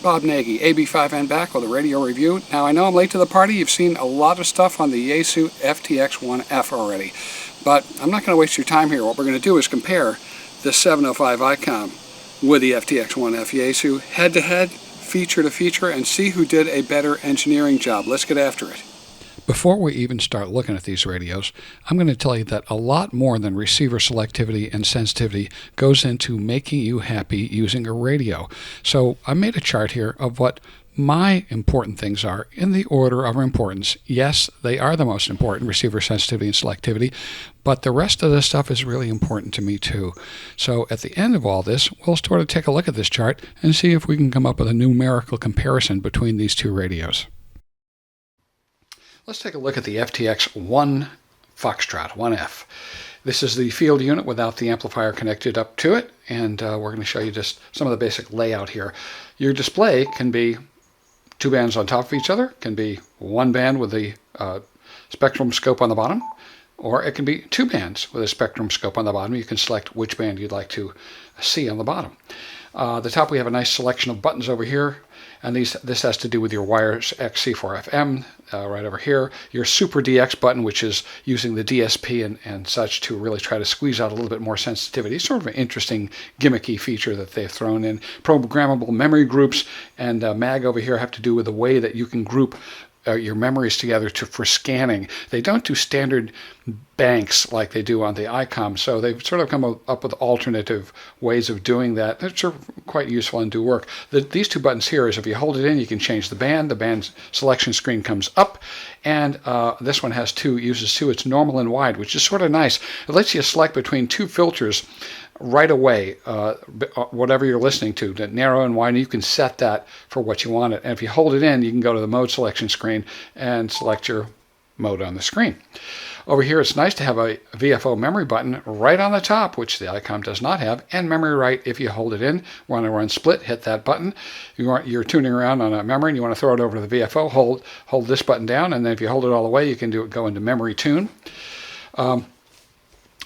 Bob Nagy, AB5N back with a radio review. Now I know I'm late to the party. You've seen a lot of stuff on the Yaesu FTX1F already, but I'm not going to waste your time here. What we're going to do is compare the 705 Icom with the FTX1F Yaesu head to head, feature to feature, and see who did a better engineering job. Let's get after it. Before we even start looking at these radios, I'm going to tell you that a lot more than receiver selectivity and sensitivity goes into making you happy using a radio. So I made a chart here of what my important things are in the order of importance. Yes, they are the most important, receiver sensitivity and selectivity, but the rest of this stuff is really important to me too. So at the end of all this, we'll sort of take a look at this chart and see if we can come up with a numerical comparison between these two radios. Let's take a look at the FTX1 Foxtrot 1F. This is the field unit without the amplifier connected up to it, and we're going to show you just some of the basic layout here. Your display can be two bands on top of each other, can be one band with the spectrum scope on the bottom, or it can be two bands with a spectrum scope on the bottom. You can select which band you'd like to see on the bottom. The top we have a nice selection of buttons over here, and this has to do with your wires XC4FM right over here. Your Super DX button, which is using the DSP and such to really try to squeeze out a little bit more sensitivity. Sort of an interesting gimmicky feature that they've thrown in. Programmable memory groups and MAG over here have to do with the way that you can group your memories together for scanning. They don't do standard banks like they do on the Icom, so they've sort of come up with alternative ways of doing that. That's quite useful and do work. These two buttons here is if you hold it in, you can change the band selection screen comes up, and this one uses two. It's normal and wide, which is sort of nice. It lets you select between two filters right away, whatever you're listening to, the narrow and wide, and you can set that for what you want it. And if you hold it in, you can go to the mode selection screen and select your mode on the screen. Over here, it's nice to have a VFO memory button right on the top, which the Icom does not have, and memory right if you hold it in. Want to run split, hit that button. You're tuning around on a memory and you want to throw it over to the VFO, hold this button down, and then if you hold it all the way, you can go into memory tune.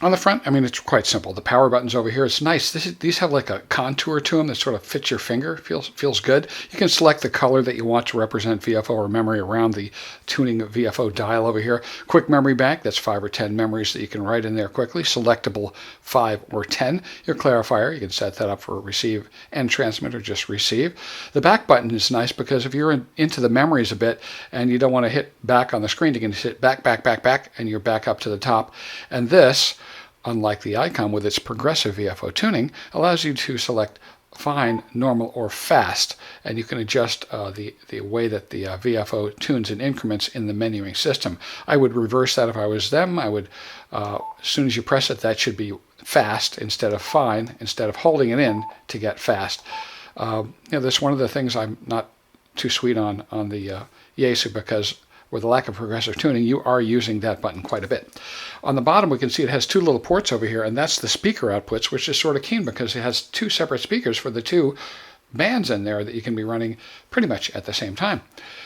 On the front, I mean, it's quite simple. The power buttons over here, it's nice. These have like a contour to them that sort of fits your finger. Feels good. You can select the color that you want to represent VFO or memory around the tuning VFO dial over here. Quick memory bank, that's 5 or 10 memories that you can write in there quickly. Selectable 5 or 10. Your clarifier, you can set that up for receive and transmit or just receive. The back button is nice because if you're into the memories a bit and you don't want to hit back on the screen, you can just hit back, and you're back up to the top. And this, unlike the Icom with its progressive VFO tuning, allows you to select fine, normal, or fast, and you can adjust the way that the VFO tunes in increments in the menuing system. I would reverse that if I was them. I would, as soon as you press it, that should be fast instead of fine, instead of holding it in to get fast. That's one of the things I'm not too sweet on the Yaesu, because with the lack of progressive tuning, you are using that button quite a bit. On the bottom, we can see it has two little ports over here, and that's the speaker outputs, which is sort of keen because it has two separate speakers for the two bands in there that you can be running pretty much at the same time.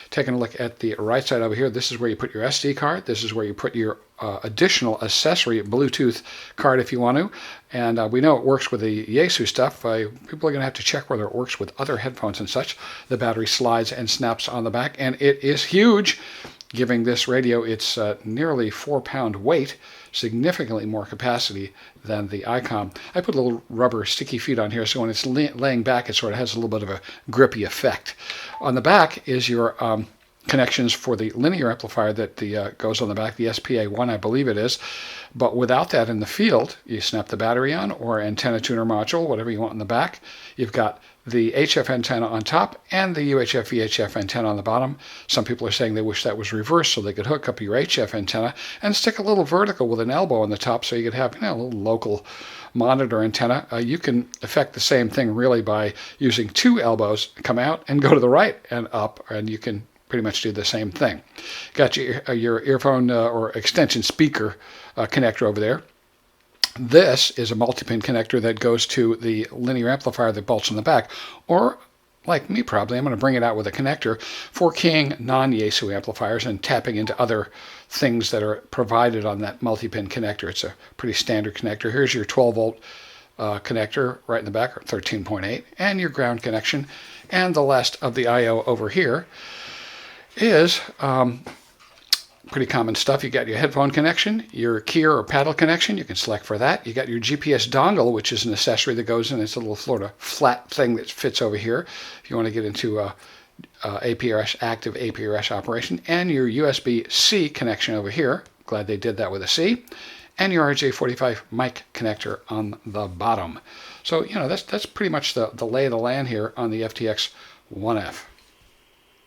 Taking a look at the right side over here, this is where you put your SD card. This is where you put your additional accessory Bluetooth card if you want to. And we know it works with the Yaesu stuff. People are going to have to check whether it works with other headphones and such. The battery slides and snaps on the back, and it is huge, giving this radio its nearly 4-pound weight, significantly more capacity than the Icom. I put a little rubber sticky feet on here, so when it's laying back, it sort of has a little bit of a grippy effect. On the back is your connections for the linear amplifier that goes on the back, the SPA1, I believe it is. But without that in the field, you snap the battery on, or antenna tuner module, whatever you want in the back. You've got the HF antenna on top and the UHF VHF antenna on the bottom. Some people are saying they wish that was reversed so they could hook up your HF antenna and stick a little vertical with an elbow on the top so you could have a little local monitor antenna. You can affect the same thing really by using two elbows, come out and go to the right and up, and you can pretty much do the same thing. Got your earphone or extension speaker connector over there. This is a multi-pin connector that goes to the linear amplifier that bolts on the back, or like me probably, I'm going to bring it out with a connector for keying non-Yaesu amplifiers and tapping into other things that are provided on that multi-pin connector. It's a pretty standard connector. Here's your 12-volt connector right in the back, 13.8, and your ground connection. And the last of the I/O over here is pretty common stuff. You got your headphone connection, your key or paddle connection. You can select for that. You got your GPS dongle, which is an accessory that goes in. It's a little sort of flat thing that fits over here if you want to get into APRS, active APRS operation, and your USB-C connection over here. Glad they did that with a C. And your RJ45 mic connector on the bottom. So, that's pretty much the lay of the land here on the FTX1F.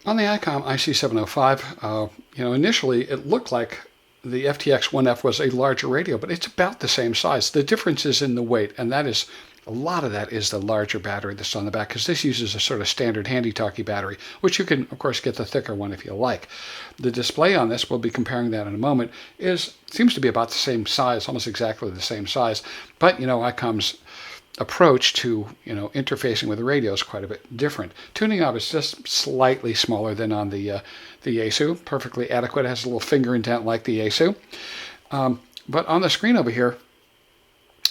On the Icom IC-705, initially it looked like the FTX1F was a larger radio, but it's about the same size. The difference is in the weight, and a lot of that is the larger battery that's on the back, because this uses a sort of standard handy-talkie battery, which you can, of course, get the thicker one if you like. The display on this, we'll be comparing that in a moment, seems to be about the same size, almost exactly the same size, but, Icom's approach to interfacing with the radio is quite a bit different. Tuning knob is just slightly smaller than on the Yaesu, perfectly adequate. It has a little finger indent like the Yaesu. But on the screen over here,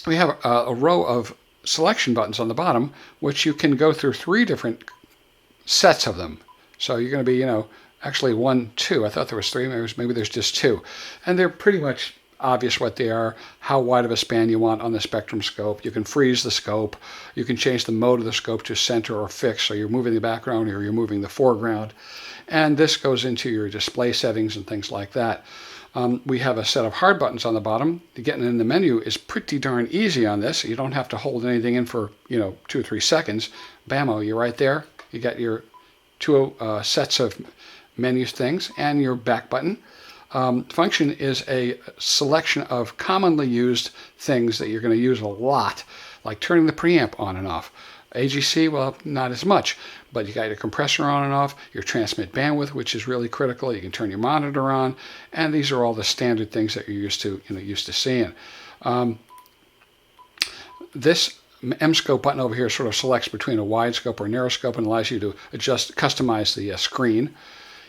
we have a row of selection buttons on the bottom, which you can go through 3 different sets of them. So you're going to be, actually 1, 2. I thought there was 3. Maybe there's just 2, and they're pretty much obvious what they are, how wide of a span you want on the spectrum scope. You can freeze the scope. You can change the mode of the scope to center or fixed, so you're moving the background or you're moving the foreground. And this goes into your display settings and things like that. We have a set of hard buttons on the bottom. Getting in the menu is pretty darn easy on this. You don't have to hold anything in for 2 or 3 seconds. Bammo, you're right there. You got your 2 sets of menu things and your back button. Function is a selection of commonly used things that you're going to use a lot, like turning the preamp on and off. AGC, well, not as much, but you got your compressor on and off, your transmit bandwidth, which is really critical. You can turn your monitor on, and these are all the standard things that you're used to seeing. This M scope button over here sort of selects between a wide scope or narrow scope and allows you to customize the screen.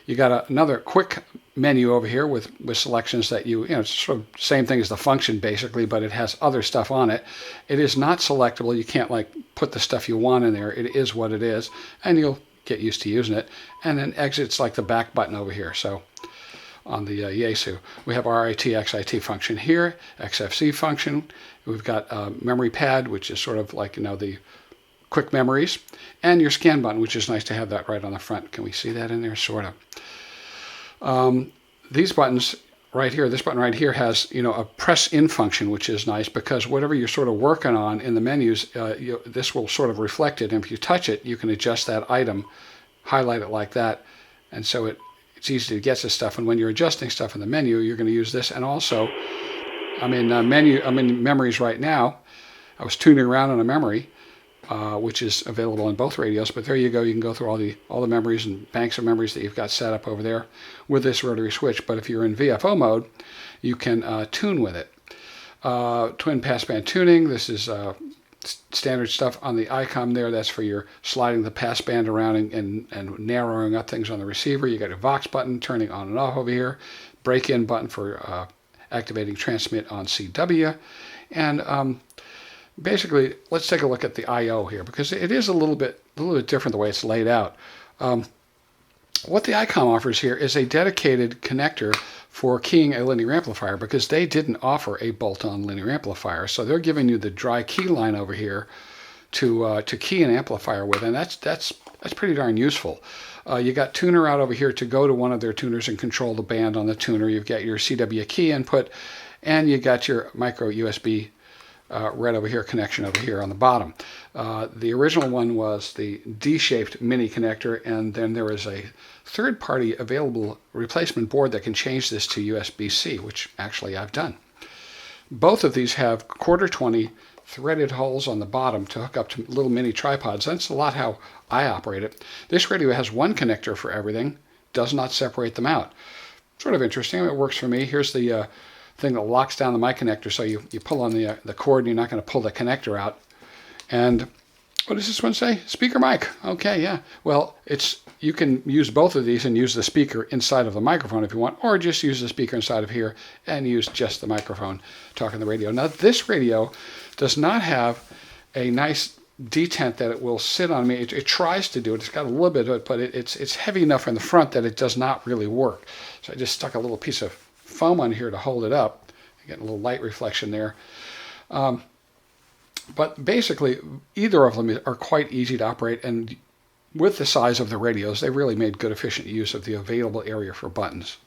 You got another quick menu over here with selections that it's sort of same thing as the function basically, but it has other stuff on it. It is not selectable. You can't put the stuff you want in there. It is what it is, and you'll get used to using it. And then exit's like the back button over here. So on the Yaesu, we have our RIT/XIT function here, XFC function. We've got memory pad, which is sort of like the quick memories, and your scan button, which is nice to have that right on the front. Can we see that in there? Sort of. These buttons right here, this button right here has, a press in function, which is nice because whatever you're sort of working on in the menus, this will sort of reflect it. And if you touch it, you can adjust that item, highlight it like that. And so it's easy to get to stuff. And when you're adjusting stuff in the menu, you're going to use this. And also, I'm in memories right now. I was tuning around on a memory, which is available in both radios. But there you go. You can go through all the memories and banks of memories that you've got set up over there with this rotary switch. But if you're in VFO mode, you can tune with it. Twin passband tuning. This is standard stuff on the Icom there. That's for your sliding the passband around and narrowing up things on the receiver. You got a Vox button turning on and off over here. Break-in button for activating transmit on CW. And basically, let's take a look at the I/O here because it is a little bit different the way it's laid out. What the Icom offers here is a dedicated connector for keying a linear amplifier because they didn't offer a bolt-on linear amplifier. So they're giving you the dry key line over here to key an amplifier with, and that's pretty darn useful. You got tuner out over here to go to one of their tuners and control the band on the tuner. You've got your CW key input, and you got your micro USB right over here connection over here on the bottom. The original one was the D-shaped mini connector, and then there is a third-party available replacement board that can change this to USB-C, which actually I've done. Both of these have 1/4-20 threaded holes on the bottom to hook up to little mini tripods. That's a lot how I operate it. This radio has one connector for everything, does not separate them out. Sort of interesting. It works for me. Here's the thing that locks down the mic connector, so you pull on the cord and you're not going to pull the connector out. And what does this one say? Speaker mic. Okay, yeah. Well, you can use both of these and use the speaker inside of the microphone if you want, or just use the speaker inside of here and use just the microphone talking the radio. Now, this radio does not have a nice detent that it will sit on me. It tries to do it. It's got a little bit of it, but it's heavy enough in the front that it does not really work. So I just stuck a little piece of foam on here to hold it up. I get a little light reflection there. But basically, either of them are quite easy to operate, and with the size of the radios, they really made good, efficient use of the available area for buttons.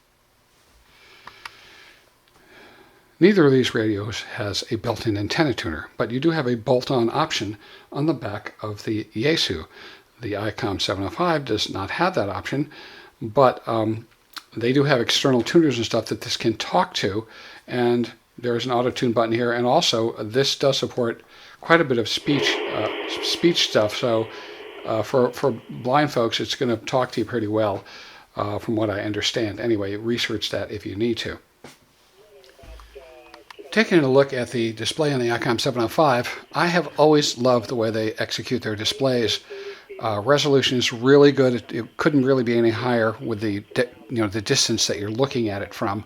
Neither of these radios has a built-in antenna tuner, but you do have a bolt-on option on the back of the Yaesu. The Icom 705 does not have that option, but they do have external tuners and stuff that this can talk to, and there's an auto-tune button here, and also this does support quite a bit of speech stuff, so for blind folks, it's going to talk to you pretty well, from what I understand. Anyway, research that if you need to. Taking a look at the display on the Icom 705, I have always loved the way they execute their displays. Resolution is really good. It couldn't really be any higher with the distance that you're looking at it from,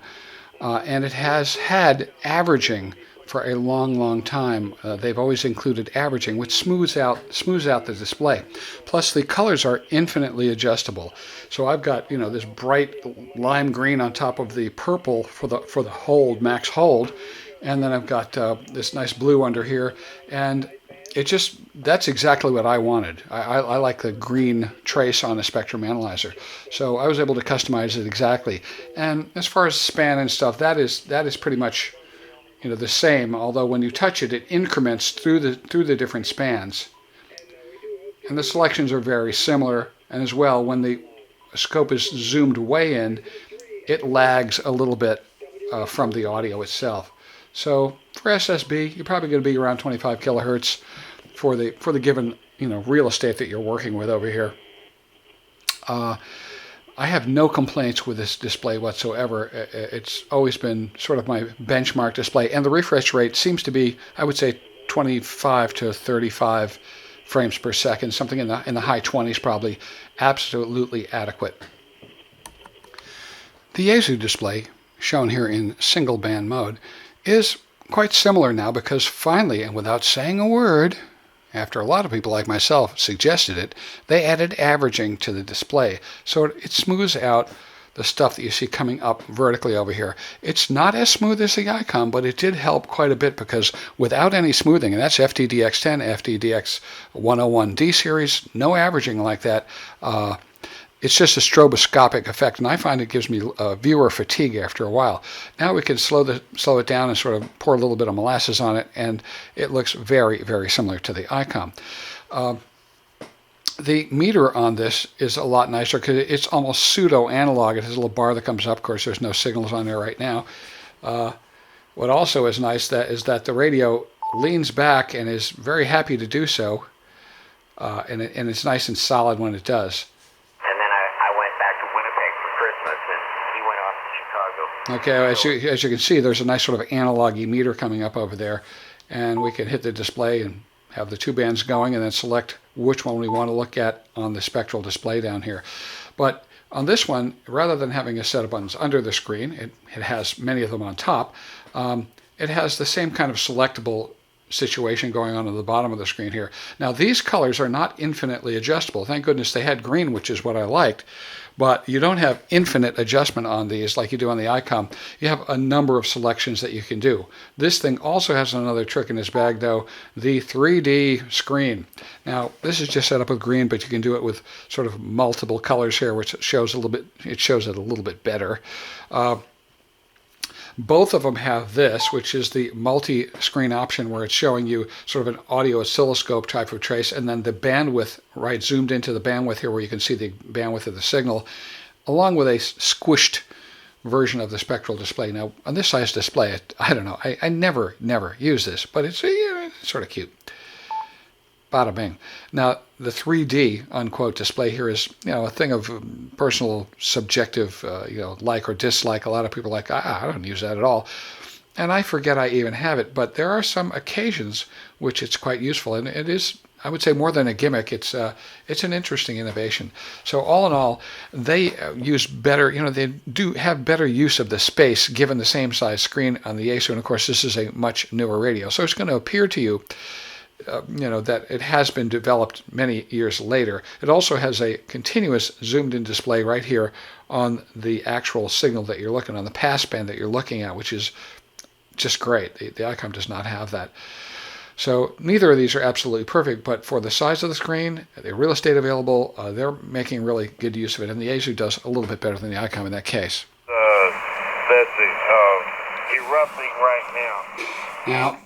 and it has had averaging for a long time. They've always included averaging, which smooths out the display. Plus, the colors are infinitely adjustable. So I've got this bright lime green on top of the purple for the hold, max hold, and then I've got this nice blue under here, and that's exactly what I wanted. I like the green trace on the spectrum analyzer, so I was able to customize it exactly. And as far as span and stuff, that is pretty much the same, although when you touch it, it increments through the different spans. And the selections are very similar, and as well, when the scope is zoomed way in, it lags a little bit from the audio itself. So for SSB, you're probably going to be around 25 kilohertz for the given real estate that you're working with over here. I have no complaints with this display whatsoever. It's always been sort of my benchmark display, and the refresh rate seems to be, I would say, 25 to 35 frames per second, something in the high 20s probably, absolutely adequate. The Yaesu display, shown here in single band mode, is quite similar now because finally, and without saying a word, after a lot of people like myself suggested it, they added averaging to the display. So it smooths out the stuff that you see coming up vertically over here. It's not as smooth as the Icom, but it did help quite a bit because without any smoothing, and that's FTDX10, FTDX101D series, no averaging like that. It's just a stroboscopic effect, and I find it gives me viewer fatigue after a while. Now we can slow it down and sort of pour a little bit of molasses on it, and it looks very, very similar to the Icom. The meter on this is a lot nicer because it's almost pseudo-analog. It has a little bar that comes up. Of course, there's no signals on there right now. What also is nice is that the radio leans back and is very happy to do so, and it's nice and solid when it does. Okay, as you can see, there's a nice sort of analog-y meter coming up over there, and we can hit the display and have the two bands going and then select which one we want to look at on the spectral display down here. But on this one, rather than having a set of buttons under the screen, it has many of them on top, it has the same kind of selectable situation going on at the bottom of the screen here. Now, these colors are not infinitely adjustable. Thank goodness they had green, which is what I liked. But you don't have infinite adjustment on these like you do on the Icom. You have a number of selections that you can do. This thing also has another trick in its bag, though, the 3D screen. Now, this is just set up with green, but you can do it with sort of multiple colors here, which shows it a little bit better. Both of them have this, which is the multi-screen option where it's showing you sort of an audio oscilloscope type of trace, and then the bandwidth, right, zoomed into the bandwidth here where you can see the bandwidth of the signal, along with a squished version of the spectral display. Now, on this size display, I don't know, I never use this, but it's sort of cute. Bada bing. Now, the 3D, unquote, display here is, a thing of personal subjective, like or dislike. A lot of people are like, I don't use that at all. And I forget I even have it. But there are some occasions which it's quite useful. And it is, I would say, more than a gimmick. It's an interesting innovation. So all in all, they use better, they do have better use of the space given the same size screen on the Yaesu. And of course, this is a much newer radio. So it's going to appear to you that it has been developed many years later. It also has a continuous zoomed-in display right here on the actual signal that you're looking on, the passband that you're looking at, which is just great. The Icom does not have that. So neither of these are absolutely perfect, but for the size of the screen, the real estate available, they're making really good use of it, and the Yaesu does a little bit better than the Icom in that case. That's it. Erupting right now. Now,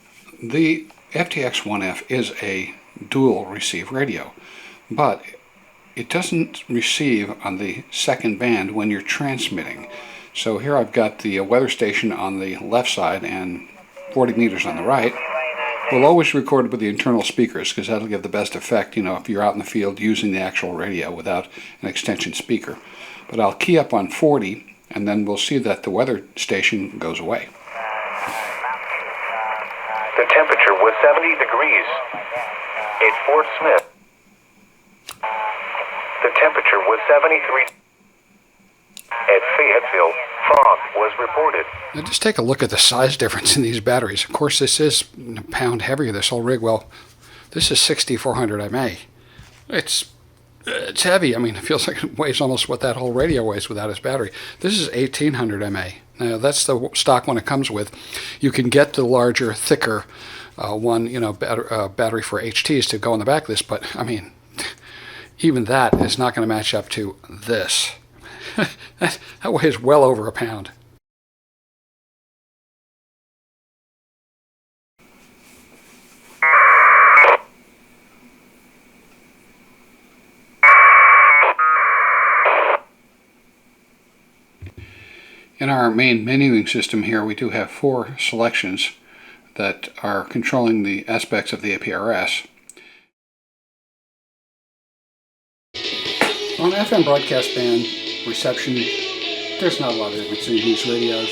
the FTX1F is a dual receive radio, but it doesn't receive on the second band when you're transmitting. So here I've got the weather station on the left side and 40 meters on the right. We'll always record with the internal speakers because that'll give the best effect, if you're out in the field using the actual radio without an extension speaker. But I'll key up on 40 and then we'll see that the weather station goes away. The temperature was 70 degrees at Fort Smith. The temperature was 73 at Fayetteville. Fog was reported. Now just take a look at the size difference in these batteries. Of course, this is a pound heavier, this whole rig. Well, this is 6400 mAh. It's heavy. I mean, it feels like it weighs almost what that whole radio weighs without its battery. This is 1800 mAh. Now, that's the stock one it comes with. You can get the larger, thicker one, battery for HTs to go in the back of this, but, I mean, even that is not going to match up to this. that weighs well over a pound. In our main menuing system here, we do have 4 selections that are controlling the aspects of the APRS. On FM broadcast band reception, there's not a lot of difference in these radios.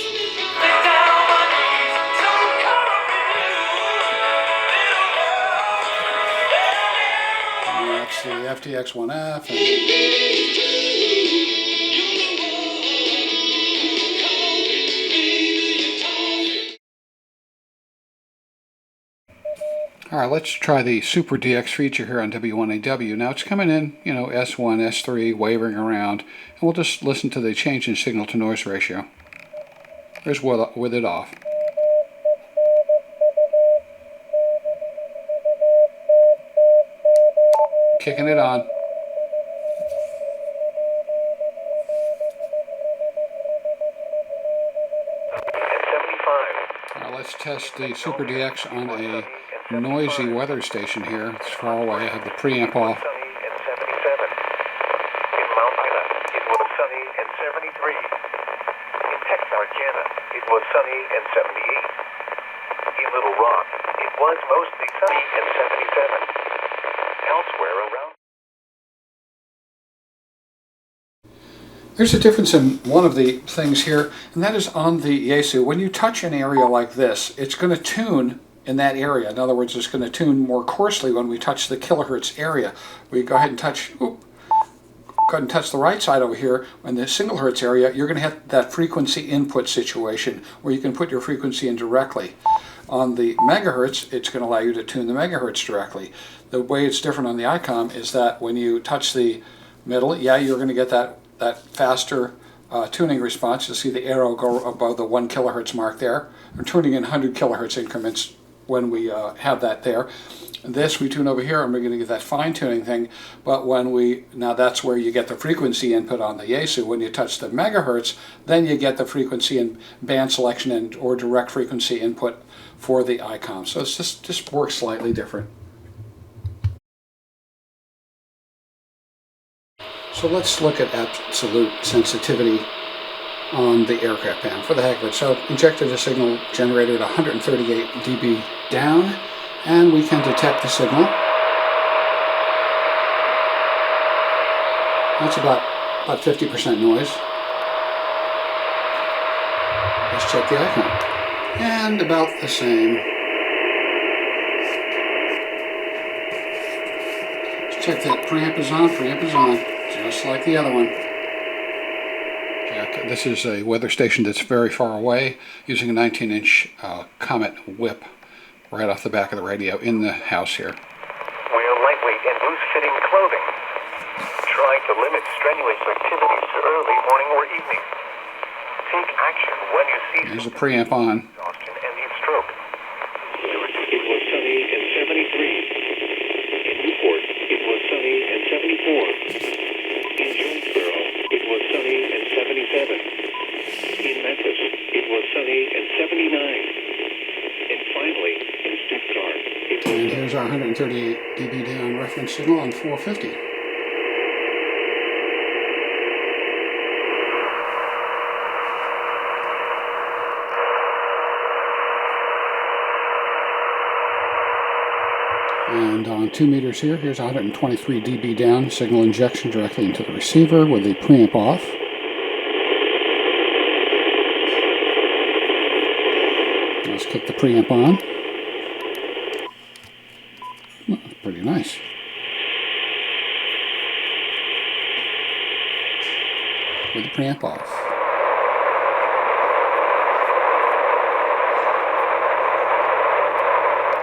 And that's the FTX1F. All right, let's try the Super DX feature here on W1AW. Now it's coming in, S1, S3, wavering around, and we'll just listen to the change in signal to noise ratio. There's with it off. Kicking it on. Now let's test the Super DX on a noisy weather station here. It's far away. I have the preamp off. Sunny and 77. In Mount Ida, it was sunny and 73. In Texarkana, it was sunny and 78. In Little Rock, it was mostly sunny and 77. Elsewhere around. There's a difference in one of the things here, and that is on the Yaesu. When you touch an area like this, it's going to tune in that area. In other words, it's going to tune more coarsely when we touch the kilohertz area. We go ahead and touch, go ahead and touch the right side over here. In the single hertz area, you're going to have that frequency input situation where you can put your frequency in directly. On the megahertz, it's going to allow you to tune the megahertz directly. The way it's different on the Icom is that when you touch the middle, you're going to get that faster tuning response. You'll see the arrow go above the 1 kilohertz mark there. We're tuning in 100 kilohertz increments when we have that there. This we tune over here and we're going to get that fine tuning thing, but now that's where you get the frequency input on the Yaesu. When you touch the megahertz, then you get the frequency and band selection or direct frequency input for the Icom. So it's just works slightly different. So let's look at absolute sensitivity on the aircraft band for the heck of it. So injected a signal generator at 138 dB down, and we can detect the signal. That's about 50% noise. Let's check the Icom. And about the same. Let's check that preamp is on, just like the other one. This is a weather station that's very far away using a 19-inch Comet whip right off the back of the radio in the house here. Wear lightweight and loose-fitting clothing. Try to limit strenuous activities to early morning or evening. Take action when you see There's a preamp on. exhaustion and need stroke. It was sunny and 73. In Newport, it was sunny and 74. In Jonesboro, it was sunny and 77. In Memphis, it was sunny and 79. And finally, in Stuttgart, it was... And here's our 138 dB down reference signal on 450. And on 2 meters here, here's 123 dB down, signal injection directly into the receiver with the preamp off. Let's kick the preamp on. Well, that's pretty nice. With the preamp off.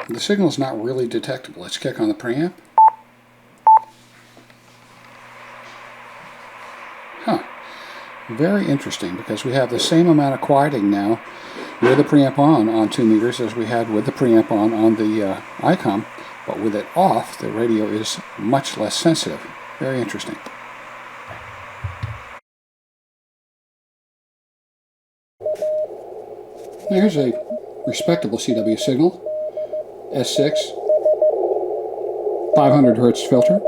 The signal is not really detectable. Let's kick on the preamp. Huh. Very interesting, because we have the same amount of quieting now with the preamp on 2 meters as we had with the preamp on the Icom, but with it off, the radio is much less sensitive. Very interesting. Here's a respectable CW signal. S6, 500 hertz filter.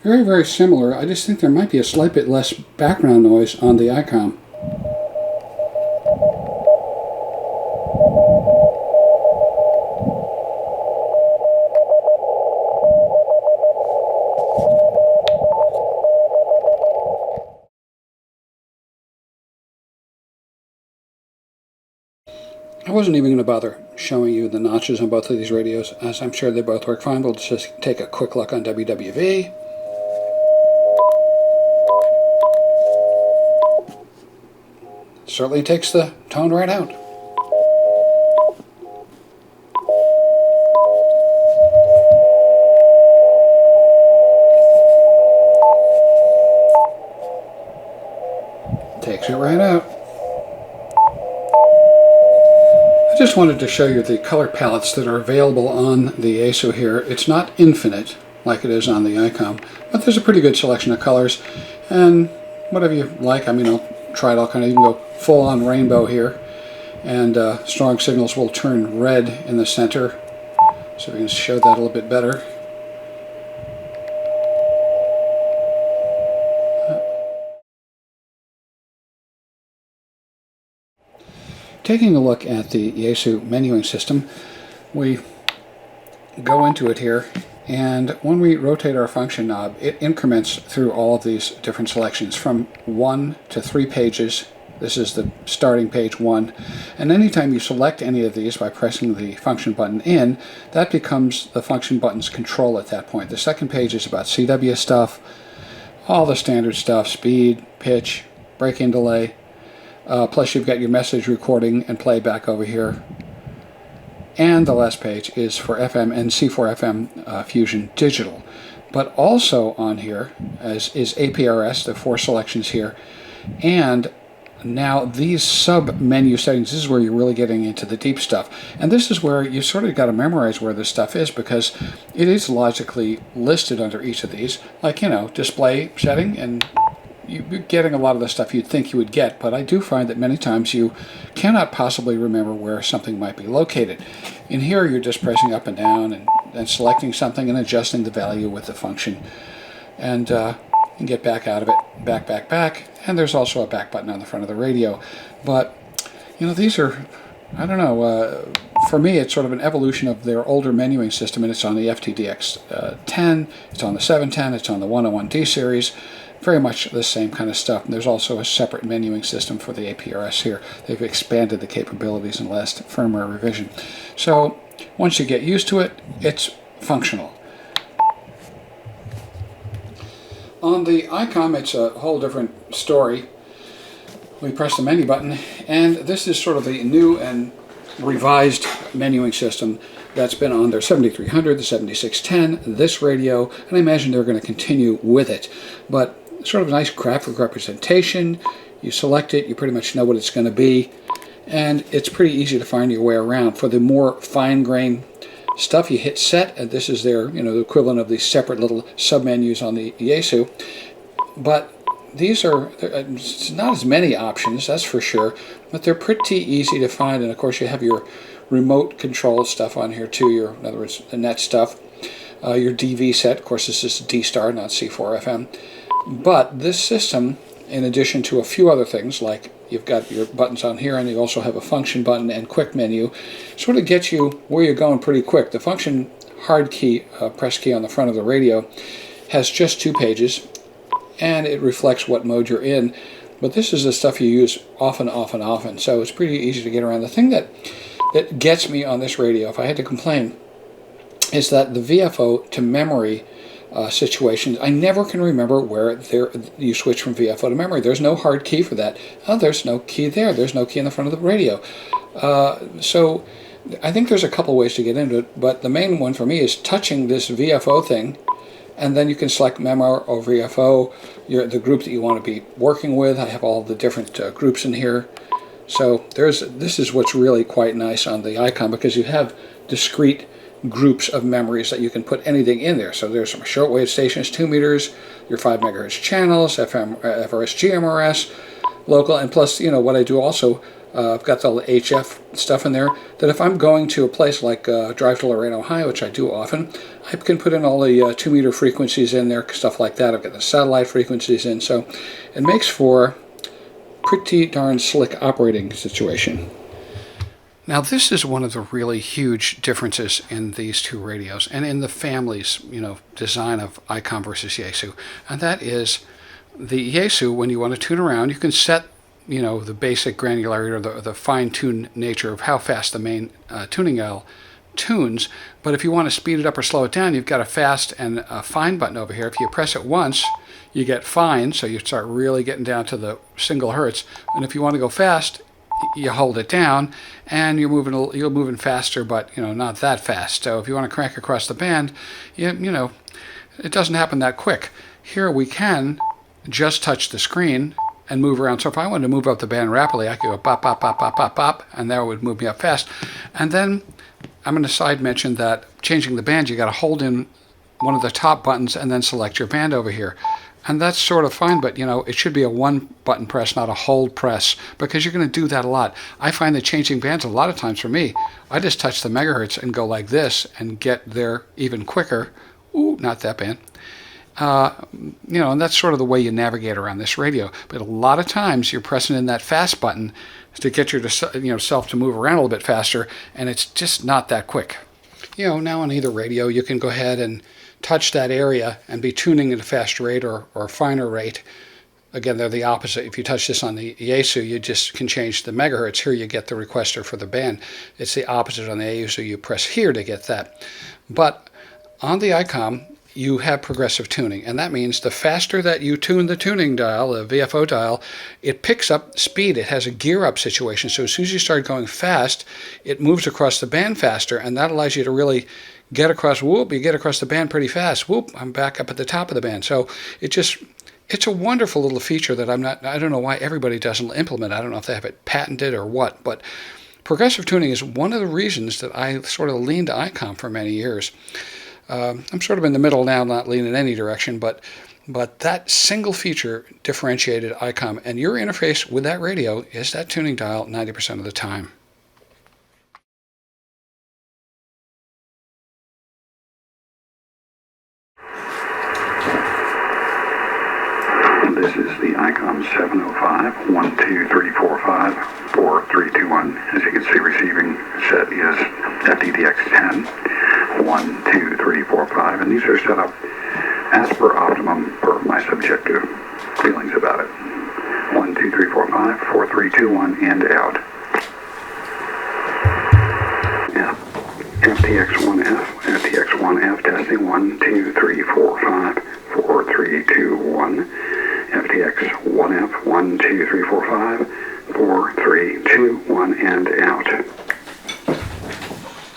Very, very similar. I just think there might be a slight bit less background noise on the Icom. I wasn't even going to bother showing you the notches on both of these radios, as I'm sure they both work fine. We'll just take a quick look on WWV. Certainly takes the tone right out. Takes it right out. I just wanted to show you the color palettes that are available on the Yaesu here. It's not infinite like it is on the Icom, but there's a pretty good selection of colors, and whatever you like. I mean, I'll try it all kind of, you can go full on rainbow here, and strong signals will turn red in the center, so we can show that a little bit better. Taking a look at the Yaesu menuing system, we go into it here, and when we rotate our function knob, it increments through all of these different selections from 1 to 3 pages. This is the starting page 1, and anytime you select any of these by pressing the function button in, that becomes the function button's control at that point. The second page is about CW stuff, all the standard stuff, speed, pitch, break-in delay. Plus you've got your message recording and playback over here. And the last page is for FM and C4FM Fusion Digital. But also on here is APRS, the 4 selections here. And now these sub-menu settings, this is where you're really getting into the deep stuff. And this is where you sort of got to memorize where this stuff is, because it is logically listed under each of these. Like, you know, display setting, and you're getting a lot of the stuff you'd think you would get, but I do find that many times you cannot possibly remember where something might be located. In here, you're just pressing up and down and selecting something and adjusting the value with the function. And you can get back out of it, back, and there's also a back button on the front of the radio. But, you know, these are, I don't know, for me it's sort of an evolution of their older menuing system, and it's on the FTX10, it's on the 710, it's on the 101D series. Very much the same kind of stuff. And there's also a separate menuing system for the APRS here. They've expanded the capabilities in the last firmware revision. So once you get used to it, it's functional. On the Icom, it's a whole different story. We press the menu button, and this is sort of the new and revised menuing system that's been on their 7300, the 7610, this radio, and I imagine they're going to continue with it. But sort of a nice graphic representation. You select it, you pretty much know what it's going to be, and it's pretty easy to find your way around. For the more fine-grained stuff, you hit set, and this is their, the equivalent of the separate little sub-menus on the Yaesu. But these are not as many options, that's for sure, but they're pretty easy to find. And of course, you have your remote control stuff on here too. In other words, the net stuff. Your DV set, of course, this is D-Star, not C4FM. But this system, in addition to a few other things, like you've got your buttons on here, and you also have a function button and quick menu, sort of gets you where you're going pretty quick. The function hard key, press key on the front of the radio, has just 2 pages, and it reflects what mode you're in. But this is the stuff you use often, so it's pretty easy to get around. The thing that gets me on this radio, if I had to complain, is that the VFO to memory situations, I never can remember where you switch from VFO to memory. There's no hard key for that. Oh, there's no key there. There's no key in the front of the radio. So I think there's a couple ways to get into it, but the main one for me is touching this VFO thing, and then you can select Memo or VFO, the group that you want to be working with. I have all the different groups in here. So this is what's really quite nice on the Icom, because you have discrete groups of memories that you can put anything in there. So there's some shortwave stations, 2 meters, your 5 megahertz channels, FM, FRS, GMRS, local, and plus, what I do also, I've got the HF stuff in there, that if I'm going to a place like Drive to Lorain, Ohio, which I do often, I can put in all the 2 meter frequencies in there, stuff like that. I've got the satellite frequencies in, so it makes for pretty darn slick operating situation. Now, this is one of the really huge differences in these two radios and in the family's, design of Icom versus Yaesu. And that is the Yaesu, when you want to tune around, you can set, the basic granularity or the fine-tuned nature of how fast the main tuning dial tunes. But if you want to speed it up or slow it down, you've got a fast and a fine button over here. If you press it once, you get fine, so you start really getting down to the single hertz. And if you want to go fast, you hold it down, and you're moving faster, but not that fast. So if you want to crank across the band, it doesn't happen that quick. Here we can just touch the screen and move around. So if I wanted to move up the band rapidly, I could go bop, bop, bop, bop, bop, bop, and that would move me up fast. And then I'm going to side mention that changing the band, you got to hold in one of the top buttons and then select your band over here. And that's sort of fine, but it should be a one-button press, not a hold press, because you're going to do that a lot. I find that changing bands a lot of times for me, I just touch the megahertz and go like this and get there even quicker. Ooh, not that band. And that's sort of the way you navigate around this radio. But a lot of times you're pressing in that fast button to get yourself to move around a little bit faster, and it's just not that quick. Now on either radio, you can go ahead and touch that area and be tuning at a fast rate or finer rate. Again, they're the opposite. If you touch this on the Yaesu, you just can change the megahertz. Here you get the requester for the band. It's the opposite on the Yaesu. You press here to get that. But on the Icom, you have progressive tuning, and that means the faster that you tune the tuning dial, the VFO dial, it picks up speed. It has a gear up situation. So as soon as you start going fast, it moves across the band faster, and that allows you to really get across, whoop, you get across the band pretty fast. Whoop, I'm back up at the top of the band. So it's a wonderful little feature that I don't know why everybody doesn't implement. I don't know if they have it patented or what, but progressive tuning is one of the reasons that I sort of leaned to Icom for many years. I'm sort of in the middle now, not leaning in any direction, but that single feature differentiated Icom, and your interface with that radio is that tuning dial 90% of the time. This is the Icom 705, 1, 2, 3, 4, 5, 4, 3, 2, 1. As you can see, receiving set is FTX1F, 1, 2, 3, 4, 5, and these are set up as per optimum for my subjective feelings about it. 1, 2, 3, 4, 5, 4, 3, 2, 1, and out. FTX1F, FTX1F. FTX1F testing 1, 2, 3, 4, 5, 4, 3, 2, 1. FTX1F 1, 2, 3, 4, 5, 4, 3, 2, 1, and out.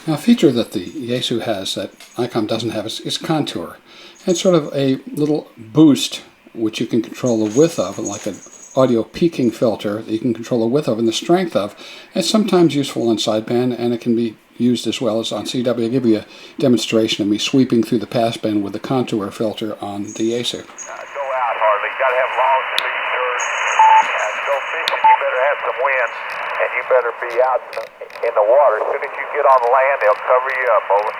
Now, a feature that the Yaesu has that Icom doesn't have is contour. It's sort of a little boost which you can control the width of, like an audio peaking filter that you can control the width of and the strength of. It's sometimes useful on sideband, and it can be used as well as on CW. I'll give you a demonstration of me sweeping through the passband with the contour filter on the Yaesu. Go out, Harley. You got to have long speed, and go fishing. You better have some wind, and you better be out in the water. As soon as you get on the land, they'll cover you up, over.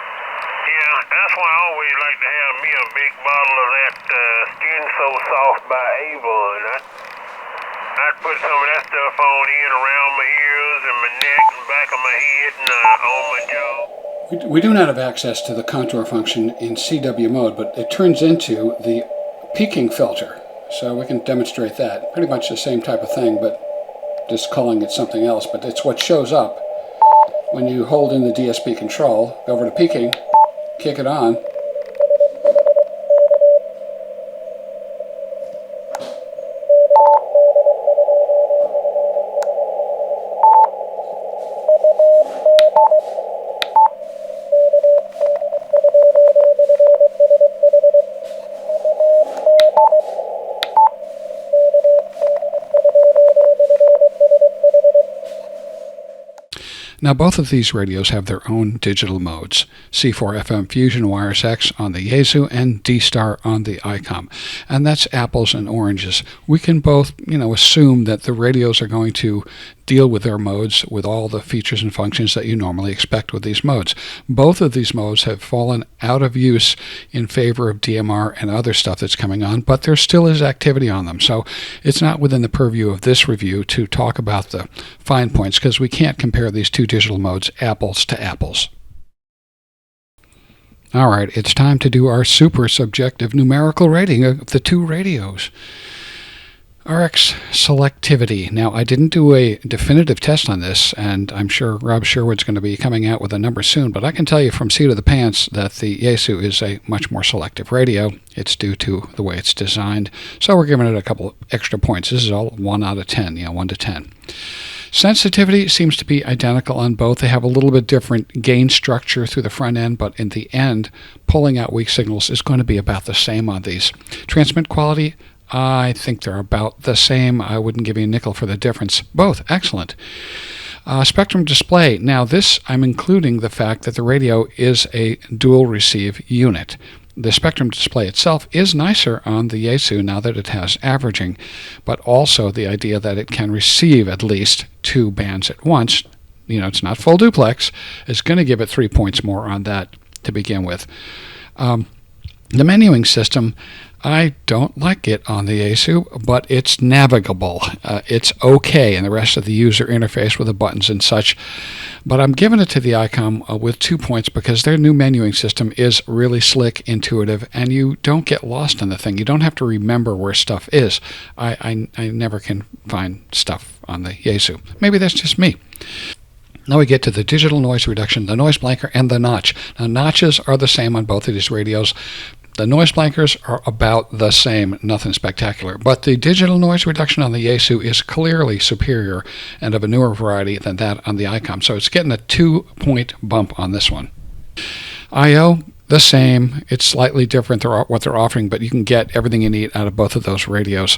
Yeah, that's why I always like to have me a big bottle of that Skin So Soft by Avon. I'd put some of that stuff on in around my ears and my neck and back of my head and on my jaw. We do not have access to the contour function in CW mode, but it turns into the peaking filter. So we can demonstrate that. Pretty much the same type of thing, but just calling it something else. But it's what shows up when you hold in the DSP control, go over to peaking, kick it on. Now, both of these radios have their own digital modes, C4 FM Fusion Wireless X on the Yaesu and D-Star on the Icom. And that's apples and oranges. We can both, assume that the radios are going to deal with their modes with all the features and functions that you normally expect with these modes. Both of these modes have fallen out of use in favor of DMR and other stuff that's coming on, but there still is activity on them. So it's not within the purview of this review to talk about the fine points, because we can't compare these two digital modes apples to apples. All right, it's time to do our super subjective numerical rating of the two radios. RX selectivity. Now, I didn't do a definitive test on this, and I'm sure Rob Sherwood's going to be coming out with a number soon, but I can tell you from seat of the pants that the Yaesu is a much more selective radio. It's due to the way it's designed, so we're giving it a couple of extra points. This is all 1 out of 10, 1 to 10. Sensitivity seems to be identical on both. They have a little bit different gain structure through the front end, but in the end, pulling out weak signals is going to be about the same on these. Transmit quality, I think they're about the same. I wouldn't give you a nickel for the difference. Both excellent. Spectrum display. Now this, I'm including the fact that the radio is a dual receive unit. The spectrum display itself is nicer on the Yaesu now that it has averaging, but also the idea that it can receive at least 2 bands at once. It's not full duplex. Is going to give it 3 points more on that to begin with. The menuing system, I don't like it on the Yaesu, but it's navigable. It's okay in the rest of the user interface with the buttons and such. But I'm giving it to the Icom with 2 points because their new menuing system is really slick, intuitive, and you don't get lost in the thing. You don't have to remember where stuff is. I never can find stuff on the Yaesu. Maybe that's just me. Now we get to the digital noise reduction, the noise blanker, and the notch. Now, notches are the same on both of these radios. The noise blankers are about the same, nothing spectacular. But the digital noise reduction on the Yaesu is clearly superior and of a newer variety than that on the Icom. So it's getting a 2-point bump on this one. I/O, the same. It's slightly different what they're offering, but you can get everything you need out of both of those radios.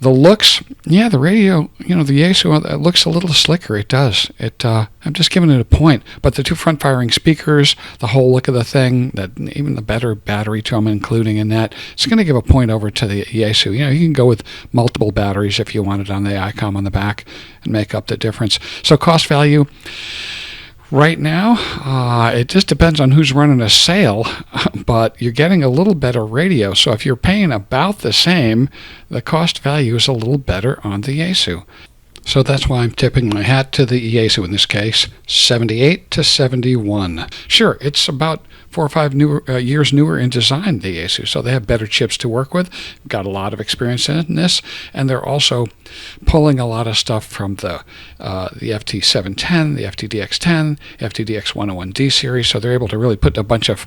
The looks, the radio, the Yaesu looks a little slicker. It does. I'm just giving it a point. But the 2 front-firing speakers, the whole look of the thing, that even the better battery to them, including in that, it's going to give a point over to the Yaesu. You can go with multiple batteries if you wanted on the Icom on the back and make up the difference. So cost value. Right now, it just depends on who's running a sale, but you're getting a little better radio. So if you're paying about the same, the cost value is a little better on the Yaesu. So that's why I'm tipping my hat to the Yaesu in this case, 78 to 71. Sure, it's about 4 or 5 years newer in design, the Yaesu, so they have better chips to work with, got a lot of experience in this, and they're also pulling a lot of stuff from the FT710, the FTDX10, FTDX101D series, so they're able to really put a bunch of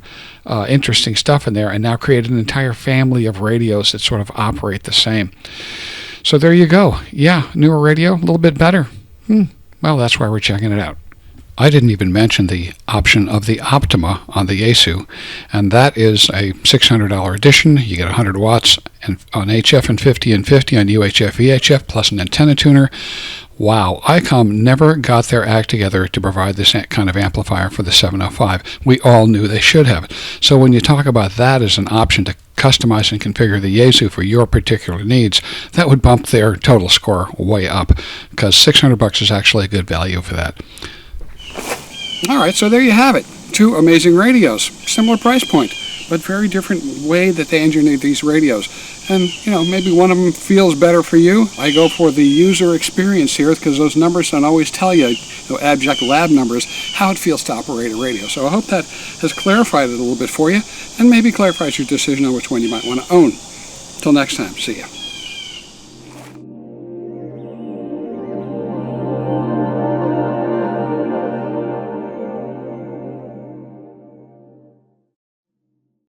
interesting stuff in there and now create an entire family of radios that sort of operate the same. So there you go. Yeah, newer radio, a little bit better. Well, that's why we're checking it out. I didn't even mention the option of the Optima on the Yaesu, and that is a $600 edition. You get 100 watts on HF and 50 on UHF VHF plus an antenna tuner. Wow, Icom never got their act together to provide this kind of amplifier for the 705. We all knew they should have. So when you talk about that as an option to customize and configure the Yaesu for your particular needs, that would bump their total score way up, because $600 is actually a good value for that. All right, so there you have it. 2 amazing radios, similar price point, but very different way that they engineered these radios. And, maybe one of them feels better for you. I go for the user experience here because those numbers don't always tell you, abject lab numbers, how it feels to operate a radio. So I hope that has clarified it a little bit for you and maybe clarifies your decision on which one you might want to own. Till next time, see ya.